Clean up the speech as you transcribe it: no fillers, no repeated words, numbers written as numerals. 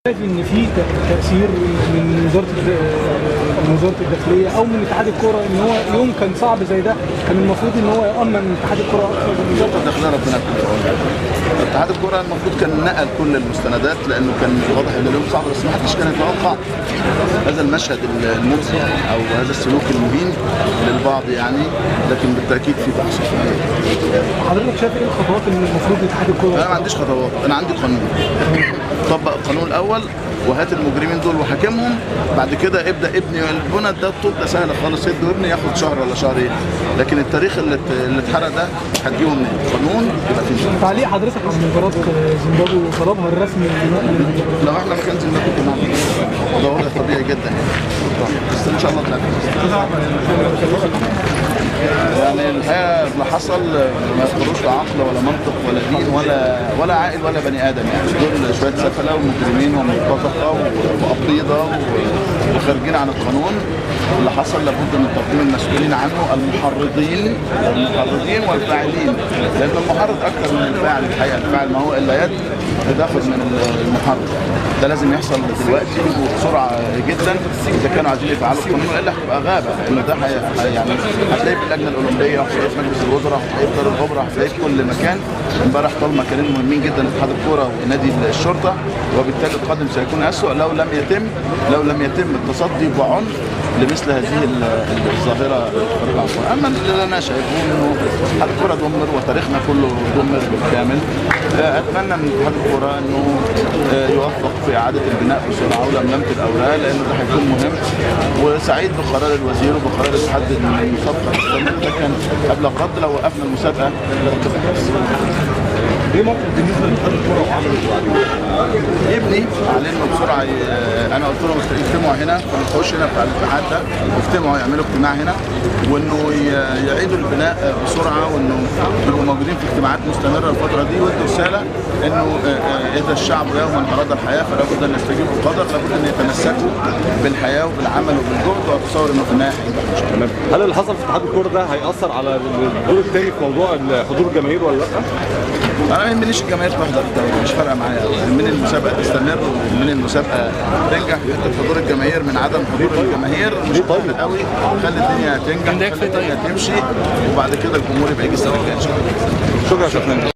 شايف ان في تاثير من وزاره الداخليه او من اتحاد الكوره ان هو يوم كان صعب زي ده كان المفروض ان هو يامن اتحاد الكوره اكثر من وزاره الداخليه ربنا يكون في عونها. اتحاد الكوره المفروض كان نقل كل المستندات لانه كان واضح ان اليوم صعب، بس ما حدش كان يتوقع هذا المشهد المفزع او هذا السلوك المهين للبعض يعني، لكن بالتاكيد في تحصيل. حضرتك شايف ايه الخطوات اللي المفروض اتحاد الكوره؟ انا ما عنديش خطوات، انا عندي قانون. طبق القانون الاول وهات المجرمين دول وحاكمهم، بعد كده ابدا ابني البنى. ده الطوب ده سهل خالص، يدوا ابني ياخد شهر ولا شهرين، لكن التاريخ اللي اتحرق ده هتجيبه منين؟ قانون يبقى فيه. تعليق حضرتك عن مباراه زيمبابوي وطلبها الرسمي لو احنا ما كان زيمبابوي كنا عاملين ده وضع طبيعي جدا بس ان شاء الله تنفذ. يعني الحقيقه اللي حصل ما يذكروش لا عقل ولا منطق ولا دين ولا عاقل ولا بني ادم، يعني دول شويه سفله ومجرمين ومرتزقه وابيضه وخارجين عن القانون. اللي حصل لابد من تقديم المسؤولين عنه، المحرضين والفاعلين، لان المحرض اكثر من الفاعل. الحقيقه الفاعل ما هو الا يد بتاخد من المحرض. ده لازم يحصل دلوقتي وبسرعه جدا اذا كانوا عايزين يفعلوا القانون، والا هتبقى غابه. لان ده يعني هتلاقي في اللجنه الاولمبيه وهتلاقي في مجلس الوزراء وهتلاقي في دار الاوبرا، هتلاقي في كل مكان. امبارح طال مكانين مهمين جدا اتحاد الكوره ونادي الشرطه، وبالتالي القادم سيكون اسوء لو لم يتم التصدي بعنف لمثل هذه الظاهره الخارجه عن القانون. اما اللي انا شايفه انه اتحاد الكوره دمر وتاريخنا كله دمر بالكامل. اتمنى من اتحاد الكوره انه يوفق في اعاده البناء بسرعه ولملمه الاوراق، لانه ده هيكون مهم. وسعيد بقرار الوزير وبقرار الاتحاد ان المسابقه تستمر. ده كان ابلغ رد لو وقفنا المسابقه. ايه موقف بالنسبه لاتحاد الكوره وعملوا يبني علينا بسرعه. انا قلت لهم اجتمعوا هنا، نخش هنا بتاع الاتحاد ده، واجتمعوا يعملوا اجتماع هنا، وانه يعيدوا البناء بسرعه، وانه يبقوا موجودين في اجتماعات مستمره الفتره دي، وادوا رساله انه اذا الشعب يوما اراد الحياه فلا بد ان يستجيبوا القدر، لابد ان يتمسكوا بالحياه وبالعمل وبالجهد، واتصور انه في النهايه هينجح ان شاء الله. هل اللي حصل في اتحاد الكوره ده هيأثر على الدور الثاني في موضوع حضور الجماهير ولا لا؟ انا ما يهمنيش الجماهير تحضر الدوري، مش فارقه معايا قوي. يهمني المسابقه تستمر ويهمني المسابقه تنجح. حته حضور الجماهير من عدم حضور الجماهير مش مهم قوي، خلي الدنيا تنجح، خلي الدنيا تمشي، وبعد كده الجمهور يبقى يجي السنه الجايه ان شاء الله. شكرا.